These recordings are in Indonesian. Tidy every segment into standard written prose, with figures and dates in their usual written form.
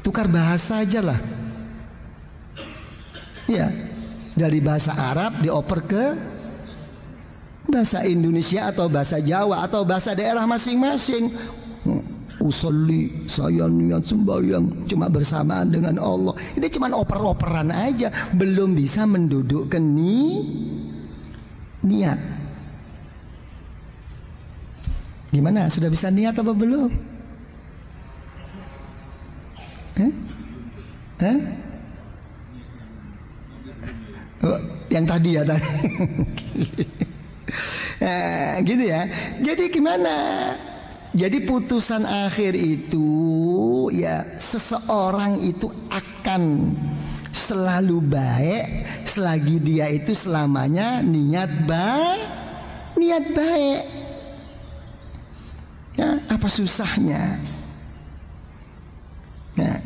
Tukar bahasa aja lah. Ya, dari bahasa Arab dioper ke bahasa Indonesia atau bahasa Jawa atau bahasa daerah masing-masing. Usolli, saya niat sembahyang cuma bersamaan dengan Allah. Ini cuma oper-operan aja, belum bisa mendudukkan niat. Gimana? Sudah bisa niat apa belum? Oh, yang tadi ya tadi. Gitu ya. Jadi gimana? Jadi putusan akhir itu ya, seseorang itu akan selalu baik selagi dia itu selamanya niat baik. Ya, apa susahnya? Nah,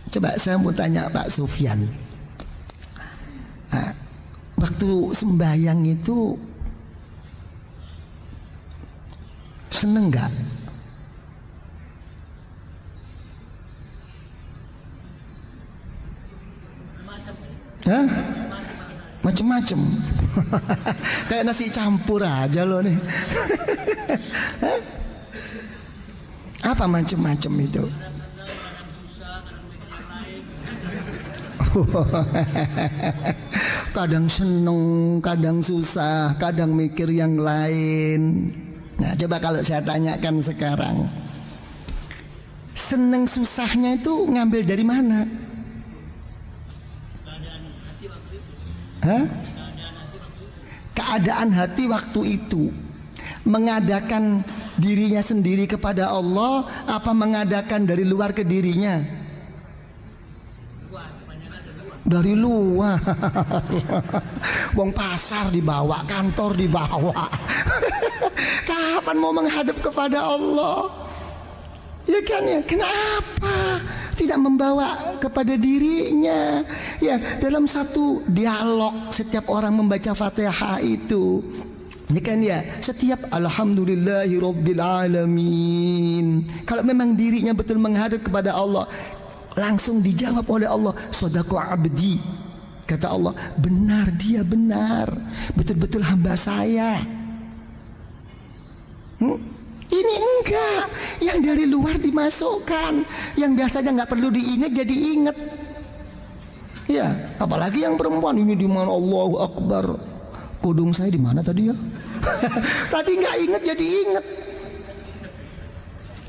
coba saya mau tanya Pak Sufyan. Nah, waktu sembahyang itu seneng nggak? Hah? Macem-macem. Kayak nasi campur aja loh nih. Apa macem-macem itu? Kadang seneng, kadang susah, kadang mikir yang lain. Nah, coba kalau saya tanyakan sekarang, seneng susahnya itu ngambil dari mana? Hah? Keadaan hati waktu itu, mengadakan dirinya sendiri kepada Allah, apa mengadakan dari luar ke dirinya? Dari luar. Wong pasar dibawa, kantor dibawa. Kapan mau menghadap kepada Allah? Ya kan ya, kenapa tidak membawa kepada dirinya? Ya, dalam satu dialog setiap orang membaca Fatihah itu, ya kan ya, setiap alhamdulillahirabbil alamin. Kalau memang dirinya betul menghadap kepada Allah, langsung dijawab oleh Allah, shadaqa abdi. Kata Allah, benar, dia benar, betul-betul hamba saya. Ini enggak, yang dari luar dimasukkan, yang biasanya nggak perlu diingat jadi ingat. Ya, apalagi yang perempuan ini di mana Allahu Akbar. Kudung saya di mana tadi ya? Tadi nggak ingat jadi ingat.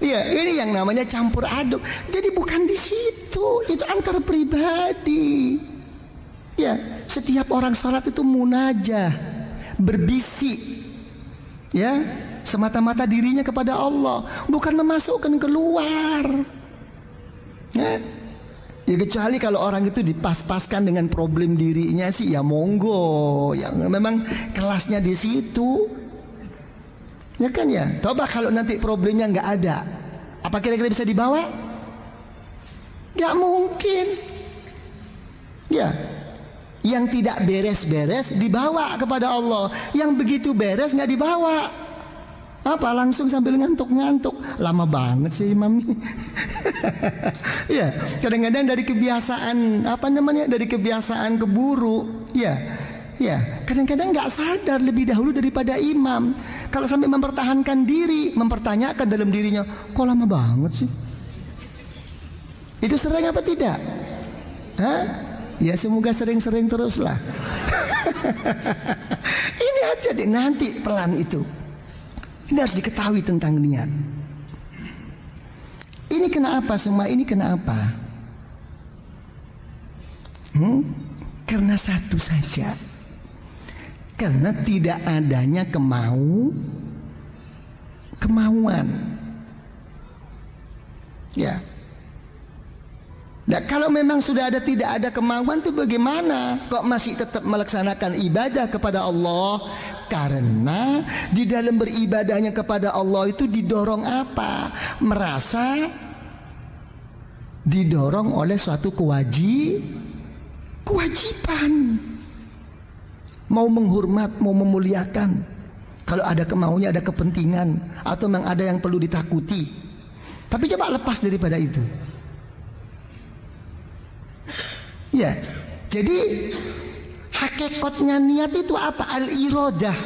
Ya, ini yang namanya campur aduk. Jadi bukan di situ, itu antar pribadi. Ya, setiap orang salat itu munajah, berbisik. Ya, semata-mata dirinya kepada Allah, bukan memasukkan keluar. Ya, ya kecuali kalau orang itu dipas-paskan dengan problem dirinya sih, ya monggo, yang memang kelasnya di situ. Ya kan ya. Coba kalau nanti problemnya nggak ada, apa kira-kira bisa dibawa? Nggak mungkin. Ya, yang tidak beres-beres dibawa kepada Allah, yang begitu beres nggak dibawa. Apa langsung sambil ngantuk-ngantuk? Lama banget sih imam nih. Ya, kadang-kadang dari kebiasaan dari kebiasaan keburu. Ya, ya, kadang-kadang nggak sadar lebih dahulu daripada imam. Kalau sampai mempertahankan diri, mempertanyakan dalam dirinya, kok lama banget sih? Itu sering apa tidak? Hah? Ya semoga sering-sering teruslah. Ini aja deh, nanti pelan itu. Ini harus diketahui tentang niat. Ini kenapa semua ini kenapa? Karena satu saja. Karena tidak adanya kemauan. Ya. Nah, kalau memang sudah tidak ada kemauan itu bagaimana? Kok masih tetap melaksanakan ibadah kepada Allah? Karena di dalam beribadahnya kepada Allah itu didorong apa? Merasa didorong oleh suatu kewajiban. Mau menghormat, mau memuliakan. Kalau ada kemauannya, ada kepentingan, atau memang ada yang perlu ditakuti. Tapi coba lepas daripada itu. Ya, jadi hakikatnya niat itu apa? Al-iradah.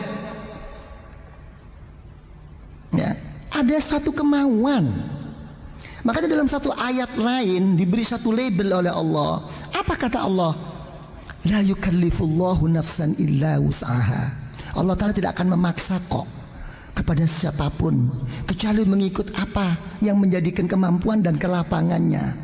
Ya, ada satu kemauan. Makanya dalam satu ayat lain diberi satu label oleh Allah. Apa kata Allah? La yukallifullahu nafsan illa wus'aha. Allah Ta'ala tidak akan memaksa kok kepada siapapun kecuali mengikut apa yang menjadikan kemampuan dan kelapangannya.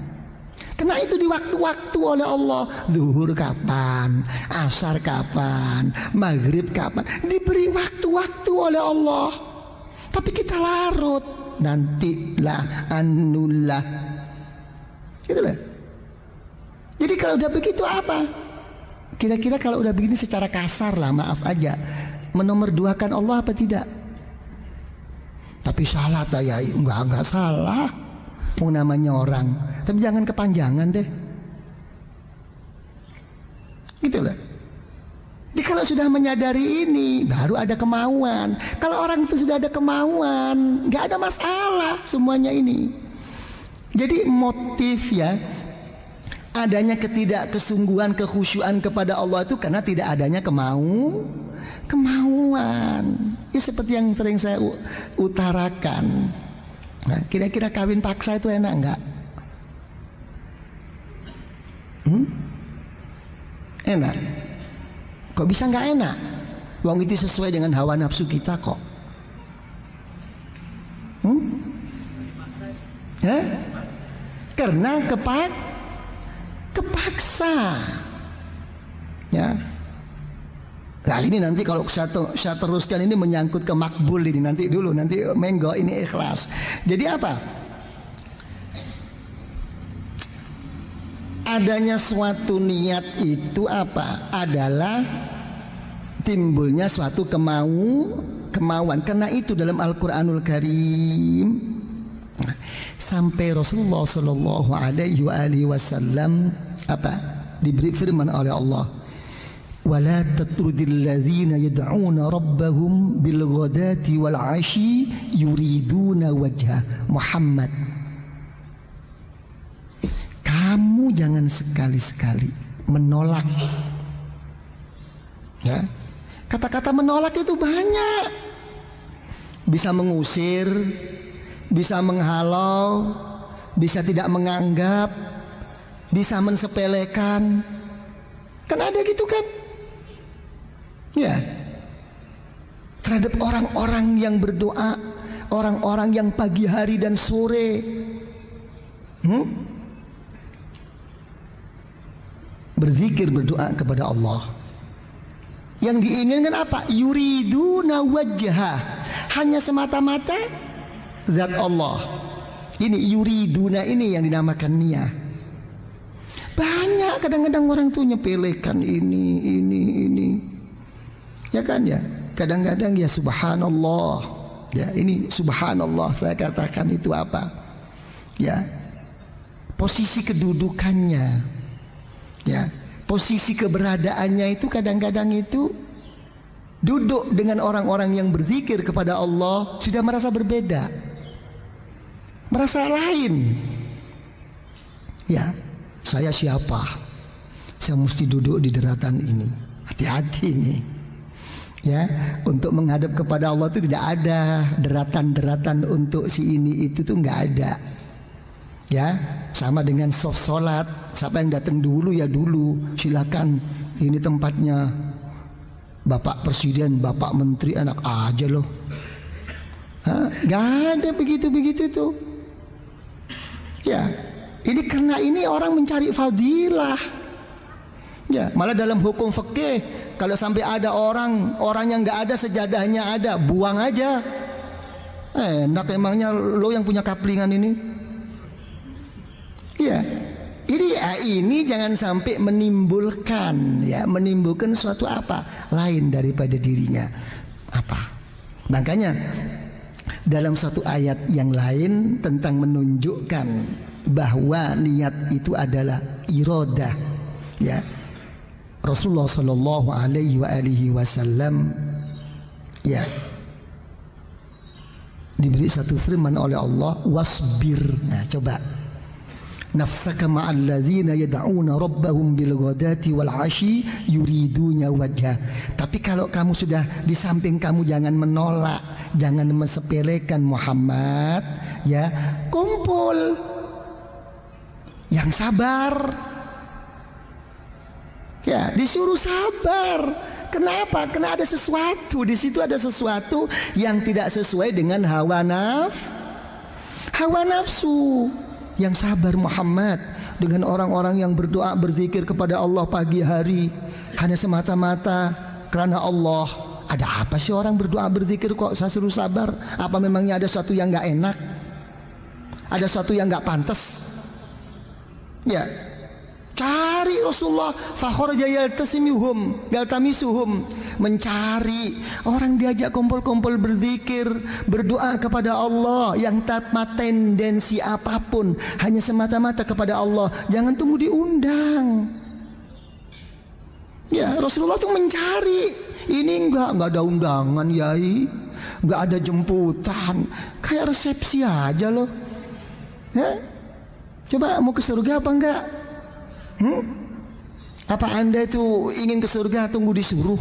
Karena itu di waktu-waktu oleh Allah. Zuhur kapan, asar kapan, maghrib kapan, diberi waktu-waktu oleh Allah. Tapi kita larut, nantilah, anulah, gitulah. Jadi kalau udah begitu apa? Kira-kira kalau udah begini secara kasar lah, maaf aja, menomorduakan Allah apa tidak? Tapi salah tak ya? Enggak salah. Mau namanya orang, tapi jangan kepanjangan deh. Gitu lah. Jadi kalau sudah menyadari ini, baru ada kemauan. Kalau orang itu sudah ada kemauan, nggak ada masalah semuanya ini. Jadi motif ya, adanya ketidakkesungguhan, kekhusyuan kepada Allah itu karena tidak adanya kemauan. Ya seperti yang sering saya utarakan. Nah, kira-kira kawin paksa itu enak enggak? Enak. Kok bisa enggak enak? Wong itu sesuai dengan hawa nafsu kita kok. Karena kepaksa. Ya. Nah ini nanti kalau saya teruskan ini menyangkut ke makbul ini, nanti menggo ini ikhlas. Jadi apa? Adanya suatu niat itu apa? Adalah timbulnya suatu kemauan. Karena itu dalam Al-Qur'anul Karim sampai Rasulullah sallallahu alaihi wasallam apa? Diberi firman oleh Allah, ولا تطرد الذين يدعون ربهم بالغداة والعشي يريدون وجهه Muhammad. Kamu jangan sekali-sekali menolak. Ya, kata-kata menolak itu banyak. Bisa mengusir, bisa menghalau, bisa tidak menganggap, bisa mensepelekan. Kan ada gitu kan? Ya, terhadap orang-orang yang berdoa, orang-orang yang pagi hari dan sore berzikir, berdoa kepada Allah. Yang diinginkan apa? Yuriduna wajha, hanya semata-mata zat Allah. Ini yuriduna ini yang dinamakan niat. Banyak kadang-kadang orang tuh nyepelekan ini. Ya kan ya, kadang-kadang ya subhanallah. Ya ini subhanallah saya katakan itu apa? Ya, posisi kedudukannya. Ya, posisi keberadaannya itu kadang-kadang itu duduk dengan orang-orang yang berzikir kepada Allah sudah merasa berbeda. Merasa lain. Ya, saya siapa? Saya mesti duduk di daratan ini. Hati-hati nih. Ya, untuk menghadap kepada Allah itu tidak ada deratan-deratan untuk si ini itu tuh nggak ada. Ya, sama dengan soft sholat. Siapa yang datang dulu ya dulu. Silakan, ini tempatnya Bapak Presiden, Bapak Menteri, enak aja loh. Nggak ada begitu-begitu tuh. Ya, ini karena ini orang mencari fadilah. Ya, malah dalam hukum fikih kalau sampai ada orang yang nggak ada sejadahnya ada, buang aja. Enak emangnya lo yang punya kaplingan ini. Ya, ini jangan sampai menimbulkan suatu apa lain daripada dirinya. Apa? Makanya dalam satu ayat yang lain tentang menunjukkan bahwa niat itu adalah iradah. Ya. Rasulullah sallallahu alaihi wasallam ya diberi satu firman oleh Allah, wasbir. Nah coba, nafsaka ma'al ladzina yad'una rabbahum bil ghadati wal 'ashyi yuriduna wajha. Tapi kalau kamu sudah di samping kamu, jangan menolak, jangan mensepelekan Muhammad, ya, kumpul yang sabar. Ya, disuruh sabar. Kenapa? Karena ada sesuatu di situ, ada sesuatu yang tidak sesuai dengan hawa nafsu. Yang sabar Muhammad dengan orang-orang yang berdoa berzikir kepada Allah pagi hari hanya semata-mata karena Allah. Ada apa sih orang berdoa berzikir kok saya suruh sabar? Apa memangnya ada sesuatu yang nggak enak? Ada sesuatu yang nggak pantas? Ya, cari Rasulullah, fakhraja yaltamisuhum, mencari orang, diajak kumpul-kumpul berzikir, berdoa kepada Allah yang tanpa tendensi apapun, hanya semata-mata kepada Allah, jangan tunggu diundang. Ya, Rasulullah tuh mencari. Ini enggak ada undangan, yai, enggak ada jemputan, kayak resepsi aja loh. Ya? Coba mau ke surga apa enggak? Apa Anda itu ingin ke surga tunggu disuruh?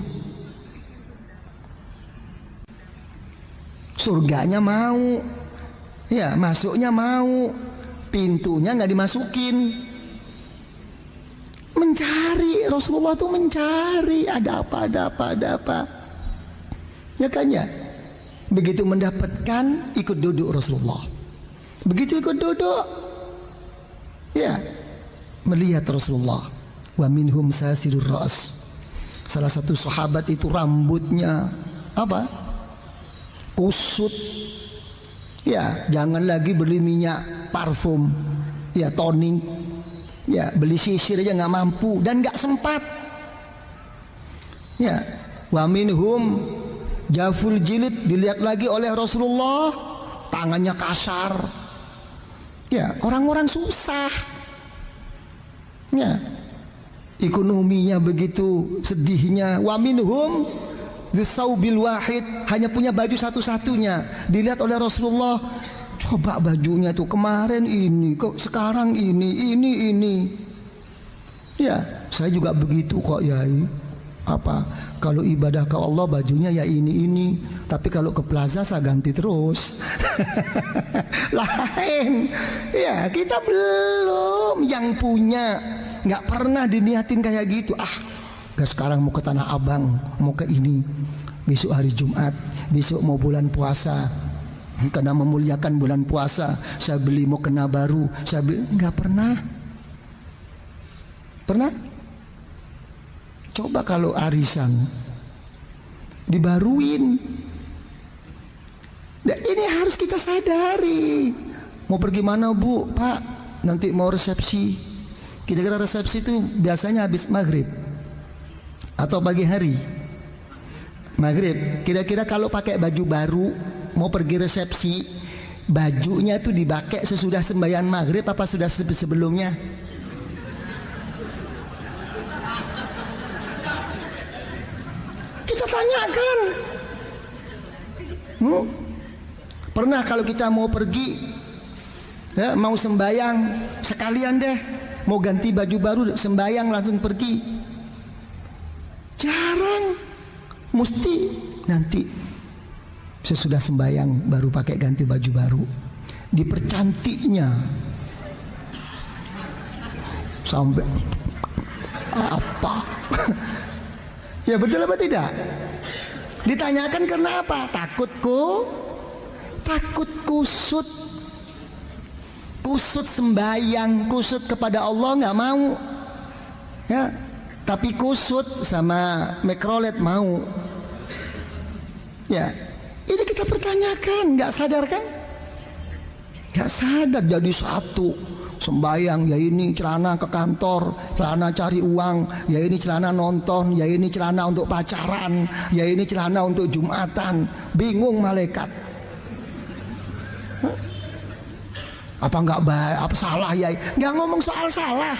Surganya mau, ya, masuknya mau, pintunya nggak dimasukin. Mencari, Rasulullah tuh mencari, ada apa. Ya kan ya? Begitu mendapatkan, ikut duduk Rasulullah. Begitu ikut duduk, ya, melihat Rasulullah. Wa minhum sasirur ras. Salah satu sahabat itu rambutnya apa? Kusut. Ya, jangan lagi beli minyak parfum, ya, toning, ya, beli sisir aja nggak mampu dan nggak sempat. Ya, wa minhum jaful jilid, dilihat lagi oleh Rasulullah, tangannya kasar. Ya, orang-orang susah. Ya, ekonominya begitu sedihnya. Wa minhum dzaubil wahid, hanya punya baju satu-satunya. Dilihat oleh Rasulullah, coba bajunya tuh kemarin ini, kok sekarang ini. Ya, saya juga begitu kok, yai. Apa? Kalau ibadah ke Allah bajunya ya ini. Tapi kalau ke plaza saya ganti terus. Lain. Ya, kita belum yang punya. Nggak pernah diniatin kayak gitu. Gak sekarang mau ke Tanah Abang, mau ke ini. Besok hari Jumat, besok mau bulan puasa. Karena memuliakan bulan puasa, saya beli mau kena baru, saya beli. Nggak pernah. Pernah? Coba kalau arisan dibaruin. Nah, ini harus kita sadari. Mau pergi mana Bu? Pak, nanti mau resepsi. Kira-kira resepsi itu biasanya habis maghrib atau pagi hari? Maghrib. Kira-kira kalau pakai baju baru mau pergi resepsi, bajunya itu dipakai sesudah sembahyang maghrib apa sudah sebelumnya? Kita tanyakan. Pernah kalau kita mau pergi, ya, mau sembahyang sekalian deh, mau ganti baju baru sembahyang langsung pergi? Jarang. Mesti nanti sesudah sembahyang baru pakai ganti baju baru. Dipercantiknya sampai apa? Ya, betul apa tidak? Ditanyakan karena apa? Takut kusut. Kusut sembahyang, kusut kepada Allah nggak mau. Ya, tapi kusut sama mikrolet mau. Ya, ini kita pertanyakan, nggak sadar kan? Nggak sadar jadi satu. Sembayang, ya ini celana ke kantor, celana cari uang, ya ini celana nonton, ya ini celana untuk pacaran, ya ini celana untuk Jumatan. Bingung malaikat. Apa enggak baik, apa salah ya? Enggak ngomong soal salah.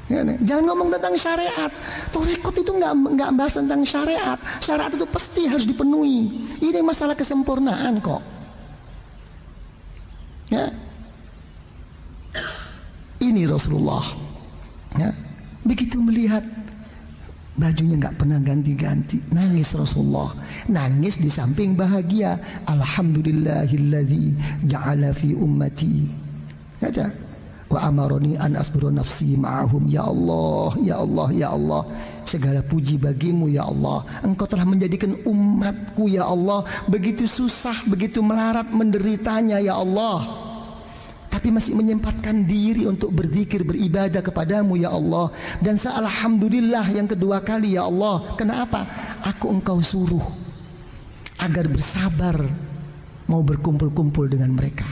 Ya, jangan ngomong tentang syariat. Torekot itu enggak bahas tentang syariat. Syariat itu pasti harus dipenuhi. Ini masalah kesempurnaan kok. Ya. Ini Rasulullah. Ya. Begitu melihat bajunya nggak pernah ganti-ganti, nangis Rasulullah. Nangis di samping bahagia. Alhamdulillahilladzi ja'ala fi ummati. Kata, wa amaroni an asburu nafsi ma'ahum. Ya Allah, ya Allah, ya Allah, segala puji bagimu ya Allah. Engkau telah menjadikan umatku ya Allah begitu susah, begitu melarat menderitanya ya Allah, tapi masih menyempatkan diri untuk berzikir, beribadah kepadamu ya Allah. Dan alhamdulillah yang kedua kali ya Allah. Kenapa? Aku engkau suruh agar bersabar mau berkumpul-kumpul dengan mereka.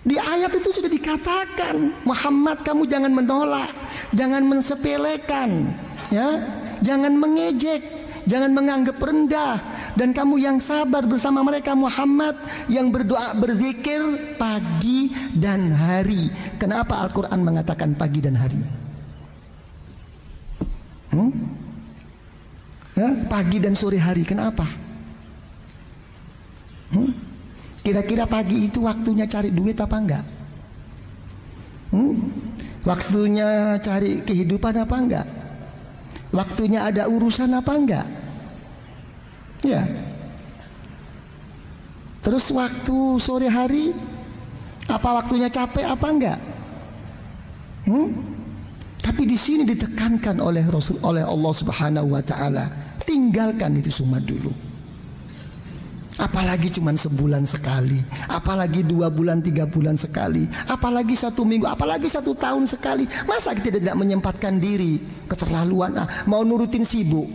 Di ayat itu sudah dikatakan, Muhammad kamu jangan menolak, jangan mensepelekan, ya, jangan mengejek, jangan menganggap rendah. Dan kamu yang sabar bersama mereka Muhammad, yang berdoa berzikir pagi dan hari. Kenapa Al-Quran mengatakan pagi dan hari? Ya, pagi dan sore hari, kenapa? Kira-kira pagi itu waktunya cari duit apa enggak? Waktunya cari kehidupan apa enggak? Waktunya ada urusan apa enggak? Ya. Terus waktu sore hari apa waktunya capek apa enggak? Tapi di sini ditekankan oleh Rasul, oleh Allah Subhanahu wa taala, tinggalkan itu semua dulu. Apalagi cuma sebulan sekali, apalagi 2 bulan 3 bulan sekali, apalagi 1 minggu, apalagi 1 tahun sekali. Masa kita tidak menyempatkan diri? Keterlaluan, mau nurutin sibuk.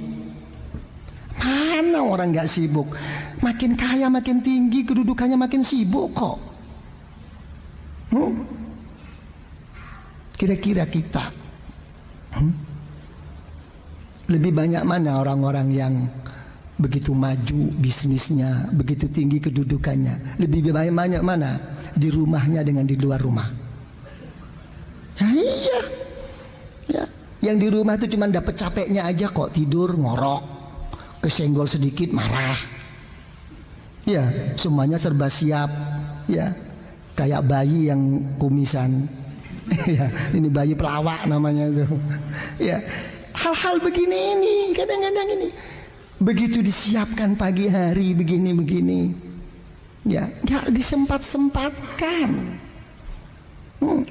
Mana orang gak sibuk? Makin kaya makin tinggi kedudukannya makin sibuk kok. Kira-kira kita lebih banyak mana orang-orang yang begitu maju bisnisnya, begitu tinggi kedudukannya? Lebih banyak mana di rumahnya dengan di luar rumah? Ya iya ya. Yang di rumah itu cuma dapat capeknya aja kok, tidur ngorok, kesenggol sedikit marah. Ya, semuanya serba siap. Ya, kayak bayi yang kumisan. Ya, ini bayi pelawak namanya itu. Ya, hal-hal begini ini kadang-kadang ini begitu disiapkan pagi hari begini-begini. Ya, nggak disempat-sempatkan.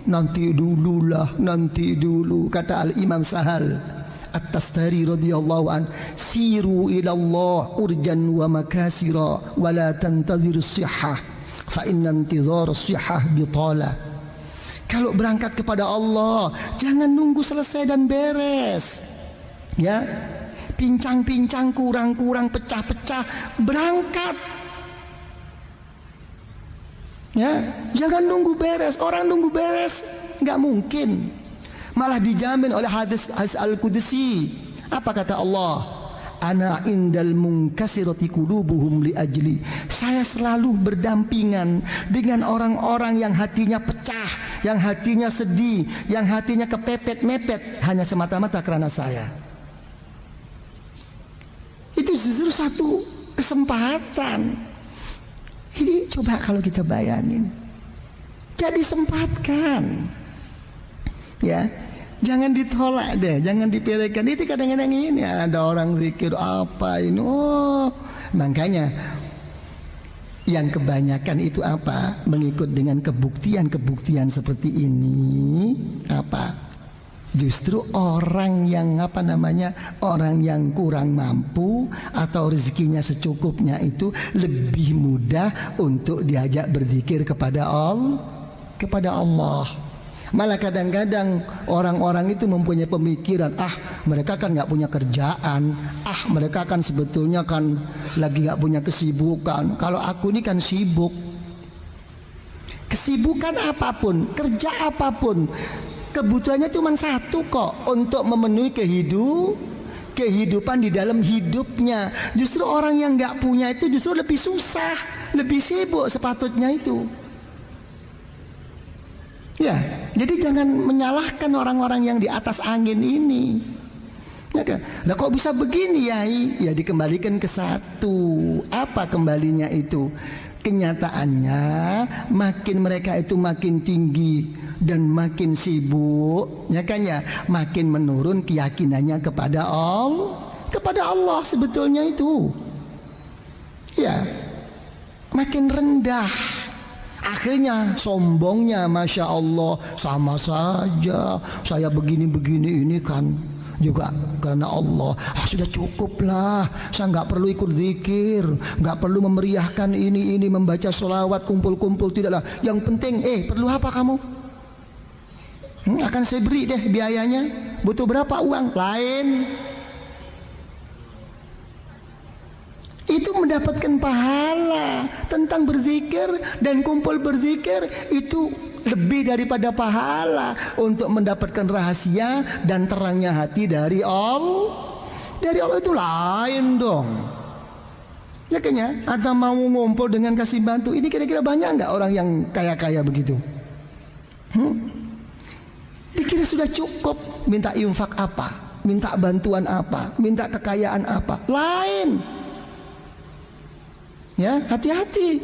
Nanti dululah, nanti dulu, kata Al-Imam Sahal At-Tastari radhiyallahu an, siru ila Allah urjan wa makasira wa la tantadhiru sihah fa inna intidhar sihah bitala. Kalau berangkat kepada Allah jangan nunggu selesai dan beres. Ya, pincang-pincang, kurang-kurang, pecah-pecah, berangkat. Ya, jangan nunggu beres. Orang nunggu beres nggak mungkin. Malah dijamin oleh hadis Al-Qudsi. Apa kata Allah? Ana indal munkasirati qulubuhum li ajli. Saya selalu berdampingan dengan orang-orang yang hatinya pecah, yang hatinya sedih, yang hatinya kepepet-mepet hanya semata-mata karena saya. Itu justru satu kesempatan. Jadi coba kalau kita bayangin, jadi sempatkan. Ya, jangan ditolak deh, jangan dipelekan. Itu kadang-kadang ini ada orang zikir apa ini. Oh, makanya yang kebanyakan itu apa? Mengikut dengan kebuktian-kebuktian seperti ini apa? Justru orang yang apa namanya, orang yang kurang mampu atau rezekinya secukupnya itu lebih mudah untuk diajak berzikir kepada Allah. Malah kadang-kadang orang-orang itu mempunyai pemikiran, mereka kan nggak punya kerjaan, mereka kan sebetulnya kan lagi nggak punya kesibukan. Kalau aku ini kan sibuk. Kesibukan apapun, kerja apapun, kebutuhannya cuma satu kok, untuk memenuhi kehidupan di dalam hidupnya. Justru orang yang nggak punya itu justru lebih susah, lebih sibuk sepatutnya itu. Ya, jadi jangan menyalahkan orang-orang yang di atas angin ini. Ya kan? Lah kok bisa begini ya? Ya dikembalikan ke satu. Apa kembalinya itu? Kenyataannya makin mereka itu makin tinggi dan makin sibuk, ya kan ya, makin menurun keyakinannya kepada Allah sebetulnya itu. Ya, makin rendah. Akhirnya sombongnya, Masya Allah, sama saja saya begini-begini ini kan juga karena Allah. Sudah cukup lah, saya nggak perlu ikut zikir, nggak perlu memeriahkan ini membaca sholawat, kumpul-kumpul, tidaklah. Yang penting, perlu apa kamu? Akan saya beri deh biayanya. Butuh berapa uang? Lain. Itu mendapatkan pahala. Tentang berzikir dan kumpul berzikir itu lebih daripada pahala untuk mendapatkan rahasia dan terangnya hati dari Allah. Dari Allah itu lain dong. Ya kan ya? Atau mau ngumpul dengan kasih bantu. Ini kira-kira banyak nggak orang yang kaya-kaya begitu? Dikira sudah cukup. Minta infak apa? Minta bantuan apa? Minta kekayaan apa? Lain. Ya, hati-hati.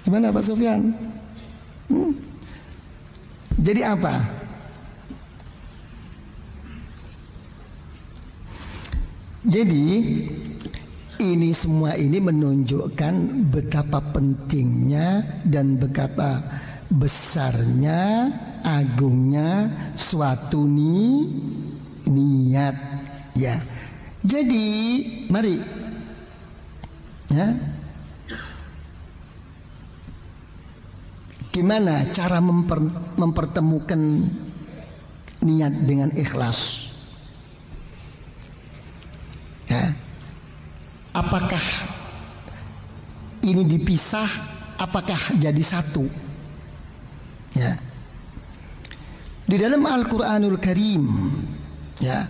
Gimana Pak Sufyan? Jadi apa? Jadi ini semua ini menunjukkan betapa pentingnya dan betapa besarnya, agungnya suatu niat, ya. Jadi mari, ya, gimana cara mempertemukan niat dengan ikhlas? Ya. Apakah ini dipisah? Apakah jadi satu? Ya. Di dalam Al-Quranul Karim, ya,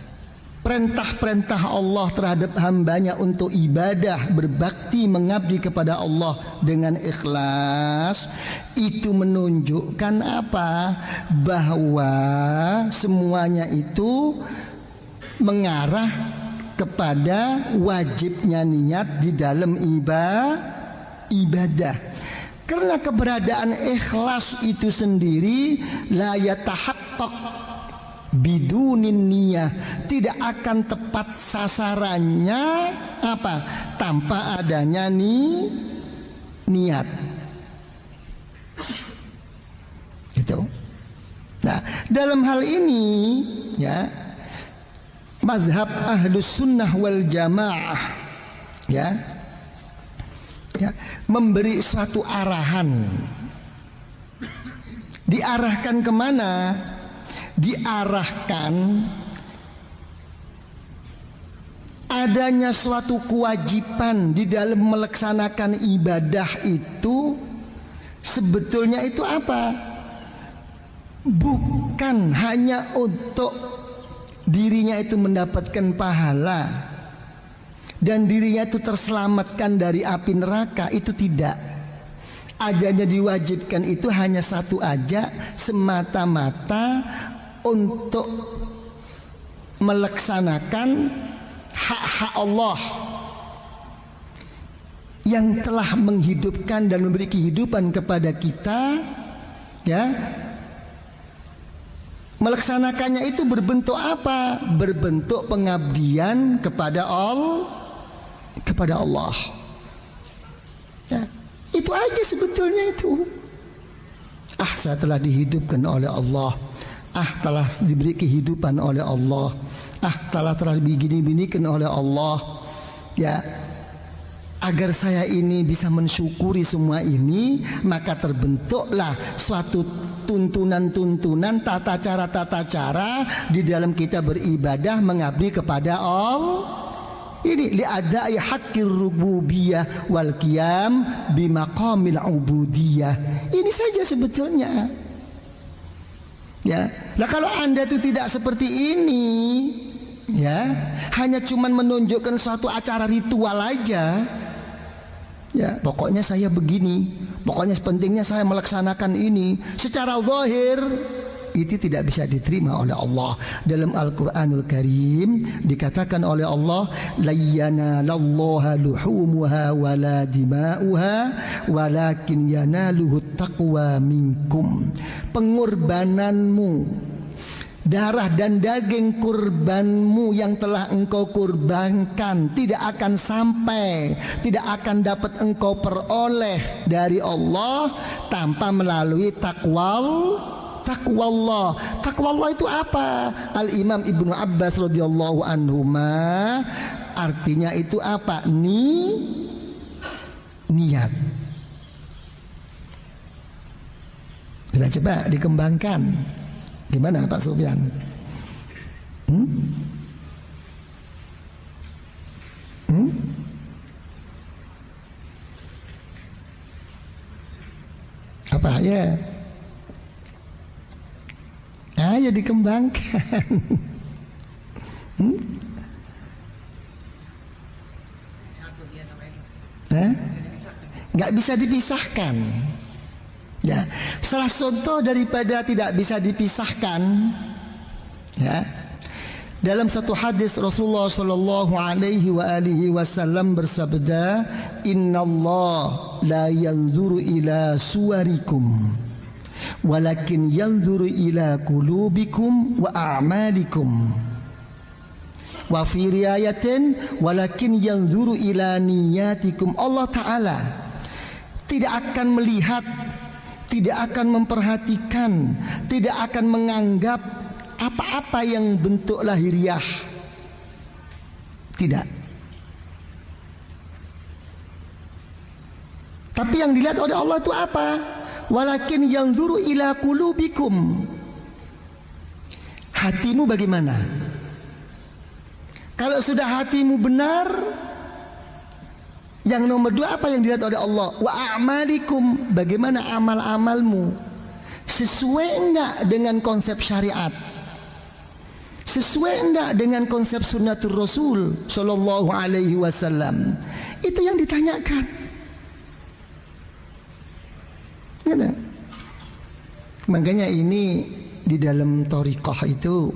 perintah-perintah Allah terhadap hambanya untuk ibadah, berbakti, mengabdi kepada Allah dengan ikhlas, itu menunjukkan apa? Bahwa semuanya itu mengarah kepada wajibnya niat di dalam ibadah. Karena keberadaan ikhlas itu sendiri la yatahaqqaq bidunin niyah, tidak akan tepat sasarannya apa? Tanpa adanya niat. Gitu. Nah, dalam hal ini, ya, mazhab Ahlus Sunnah wal Jamaah, ya, memberi suatu arahan. Diarahkan kemana? Diarahkan adanya suatu kewajiban di dalam melaksanakan ibadah itu. Sebetulnya itu apa? Bukan hanya untuk dirinya itu mendapatkan pahala dan dirinya itu terselamatkan dari api neraka, itu tidak. Adanya diwajibkan itu hanya satu aja, semata-mata untuk melaksanakan hak-hak Allah yang telah menghidupkan dan memberi kehidupan kepada kita, ya. Melaksanakannya itu berbentuk apa? Berbentuk pengabdian kepada Allah. Ya, itu aja sebetulnya itu. Saya telah dihidupkan oleh Allah. Telah diberi kehidupan oleh Allah. Telah begini-binikan oleh Allah. Ya, agar saya ini bisa mensyukuri semua ini, maka terbentuklah suatu tuntunan-tuntunan, tata cara di dalam kita beribadah, mengabdi kepada Allah. Ini li'adai haqqir rububiyah wal qiyam bimaqamil ubudiyah. Ini saja sebetulnya. Ya, nah kalau Anda itu tidak seperti ini, ya, hanya cuman menunjukkan suatu acara ritual aja. Ya, pokoknya saya begini, pokoknya pentingnya saya melaksanakan ini secara zahir, itu tidak bisa diterima oleh Allah. Dalam Al-Quranul Karim dikatakan oleh Allah, la yanalallaha luhumuha wala dima'uha walakin yanaluhu taqwa minkum. Pengorbananmu, darah dan daging kurbanmu yang telah engkau kurbankan tidak akan sampai, tidak akan dapat engkau peroleh dari Allah tanpa melalui takwa Allah. Takwa Allah itu apa? Al-Imam Ibnu Abbas radhiyallahu anhuma, artinya itu apa? Niat. Kita coba dikembangkan. Gimana Pak Sufyan? Apa ya? Ayo dikembangkan. Nggak bisa dipisahkan. Ya, salah contoh daripada tidak bisa dipisahkan, ya, dalam satu hadis Rasulullah Shallallahu Alaihi Wasallam bersabda, Inna Allah la yanzuru ila suwarikum, walakin yanzuru ila kulubikum wa a'malikum. Wa fi riwayatin, walakin yanzuru ila niyatikum. Allah Ta'ala tidak akan melihat, tidak akan memperhatikan, tidak akan menganggap apa-apa yang bentuk lahiriah. Tidak. Tapi yang dilihat oleh Allah itu apa? Walakin yanzuru ila qulubikum. Hatimu bagaimana? Kalau sudah hatimu benar, yang nomor dua apa yang dilihat oleh Allah? Wa a'malikum, bagaimana amal-amalmu? Sesuai enggak dengan konsep syariat? Sesuai enggak dengan konsep sunnatul Rasul Sallallahu Alaihi Wasallam? Itu yang ditanyakan. Gitu. Makanya ini di dalam thariqah itu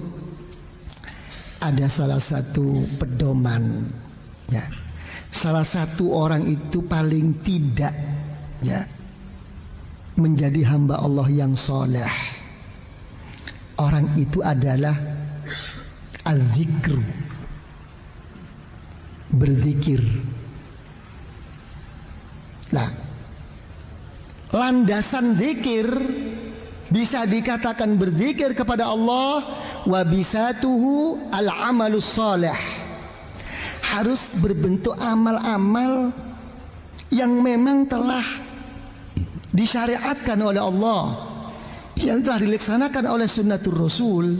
ada salah satu pedoman, ya. Salah satu orang itu paling tidak, ya, menjadi hamba Allah yang soleh. Orang itu adalah al-zikr, berzikir. Nah, landasan zikir bisa dikatakan berzikir kepada Allah, wa bisatuhu al-amalus soleh. Harus berbentuk amal-amal yang memang telah disyariatkan oleh Allah, yang telah dilaksanakan oleh sunnatul Rasul.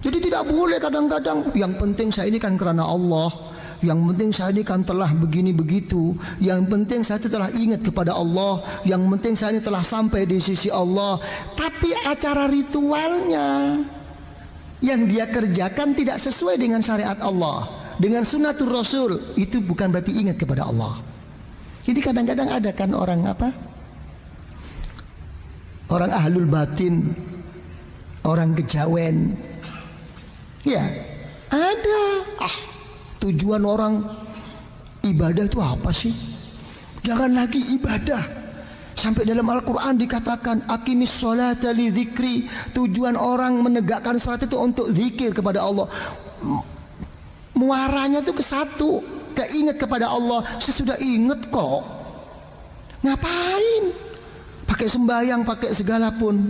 Jadi tidak boleh kadang-kadang, yang penting saya ini kan karena Allah, yang penting saya ini kan telah begini begitu, yang penting saya telah ingat kepada Allah, yang penting saya ini telah sampai di sisi Allah. Tapi acara ritualnya yang dia kerjakan tidak sesuai dengan syariat Allah, dengan sunnatul Rasul, itu bukan berarti ingat kepada Allah. Jadi kadang-kadang ada kan orang apa? Orang ahlul batin, orang kejawen. Ya, ada. Tujuan orang ibadah itu apa sih? Jangan lagi ibadah. Sampai dalam Al-Quran dikatakan aqimis sholata li dzikri. Tujuan orang menegakkan salat itu untuk zikir kepada Allah. Muaranya itu ke satu, keinget kepada Allah. Saya sudah ingat kok. Ngapain? Pakai sembahyang, pakai segala pun.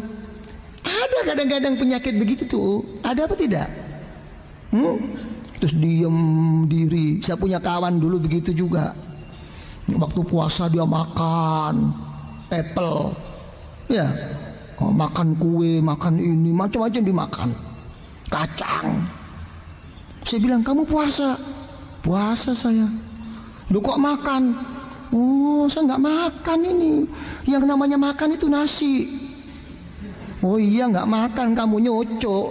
Ada kadang-kadang penyakit begitu tuh. Ada apa tidak? Terus diem diri. Saya punya kawan dulu begitu juga. Waktu puasa dia makan apple, ya, makan kue, makan ini, macam-macam dimakan, kacang. Saya bilang, kamu puasa? Puasa saya. Lu kok makan? Oh, saya nggak makan ini. Yang namanya makan itu nasi. Oh iya, nggak makan, kamu nyocok.